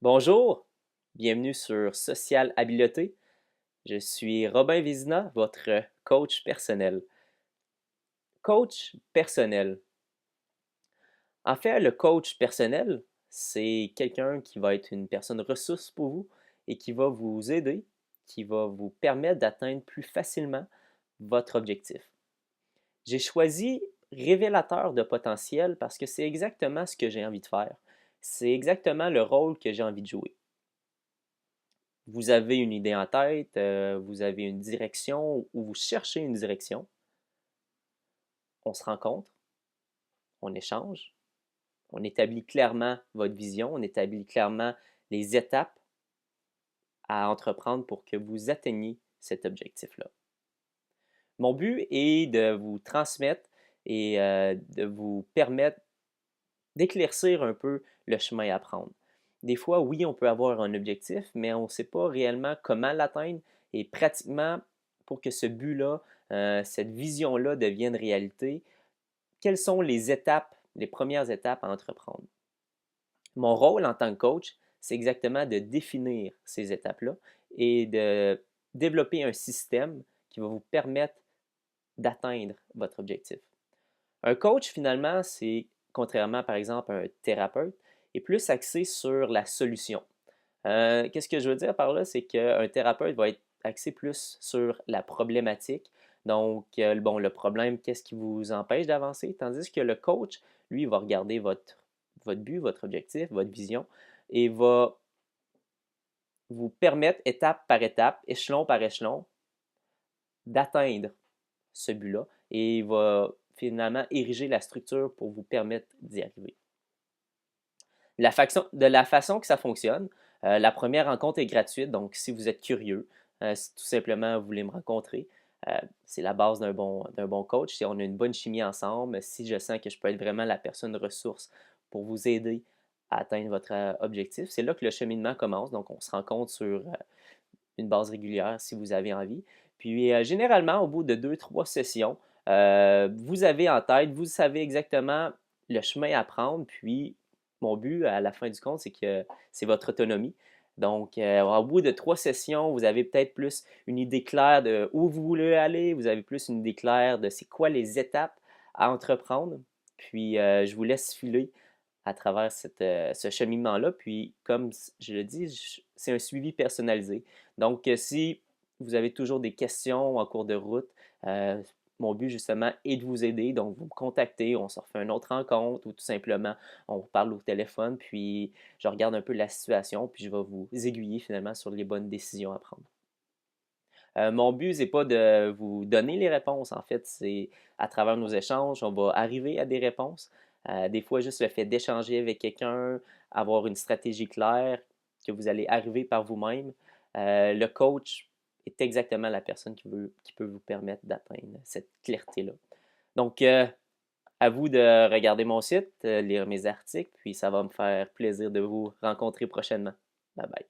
Bonjour, bienvenue sur Social Habileté. Je suis Robin Vézina, votre coach personnel. Coach personnel. En fait, le coach personnel, c'est quelqu'un qui va être une personne ressource pour vous et qui va vous aider, qui va vous permettre d'atteindre plus facilement votre objectif. J'ai choisi révélateur de potentiel parce que c'est exactement ce que j'ai envie de faire. C'est exactement le rôle que j'ai envie de jouer. Vous avez une idée en tête, vous avez une direction ou vous cherchez une direction, on se rencontre, on échange, on établit clairement votre vision, on établit clairement les étapes à entreprendre pour que vous atteigniez cet objectif-là. Mon but est de vous transmettre et de vous permettre d'éclaircir un peu le chemin à prendre. Des fois, oui, on peut avoir un objectif, mais on ne sait pas réellement comment l'atteindre et pratiquement pour que ce but-là, cette vision-là devienne réalité, quelles sont les étapes, les premières étapes à entreprendre. Mon rôle en tant que coach, c'est exactement de définir ces étapes-là et de développer un système qui va vous permettre d'atteindre votre objectif. Un coach, finalement, c'est, contrairement par exemple à un thérapeute, est plus axé sur la solution. Qu'est-ce que je veux dire par là? C'est qu'un thérapeute va être axé plus sur la problématique. Donc, bon, le problème, qu'est-ce qui vous empêche d'avancer? Tandis que le coach, lui, va regarder votre but, votre objectif, votre vision et va vous permettre, étape par étape, échelon par échelon, d'atteindre ce but-là et il va finalement ériger la structure pour vous permettre d'y arriver. De la façon que ça fonctionne, la première rencontre est gratuite, donc si vous êtes curieux, si tout simplement vous voulez me rencontrer, c'est la base d'un bon coach. Si on a une bonne chimie ensemble, si je sens que je peux être vraiment la personne ressource pour vous aider à atteindre votre objectif, c'est là que le cheminement commence. Donc, on se rencontre sur une base régulière si vous avez envie. Puis, généralement, au bout de deux, trois sessions, vous avez en tête, vous savez exactement le chemin à prendre. Puis, mon but à la fin du compte, c'est que c'est votre autonomie. Donc, au bout de trois sessions, vous avez peut-être plus une idée claire de où vous voulez aller, vous avez plus une idée claire de c'est quoi les étapes à entreprendre. Puis, je vous laisse filer à travers ce cheminement-là. Puis, comme je le dis, c'est un suivi personnalisé. Donc, si vous avez toujours des questions en cours de route, euh, mon but justement est de vous aider. Donc, vous me contactez, on se refait une autre rencontre ou tout simplement on parle au téléphone, puis je regarde un peu la situation, puis je vais vous aiguiller finalement sur les bonnes décisions à prendre. Mon but, c'est pas de vous donner les réponses. En fait, c'est à travers nos échanges, on va arriver à des réponses. Des fois, juste le fait d'échanger avec quelqu'un, avoir une stratégie claire, que vous allez arriver par vous-même. Le coach est exactement la personne qui peut vous permettre d'atteindre cette clarté-là. Donc, à vous de regarder mon site, lire mes articles, puis ça va me faire plaisir de vous rencontrer prochainement. Bye bye.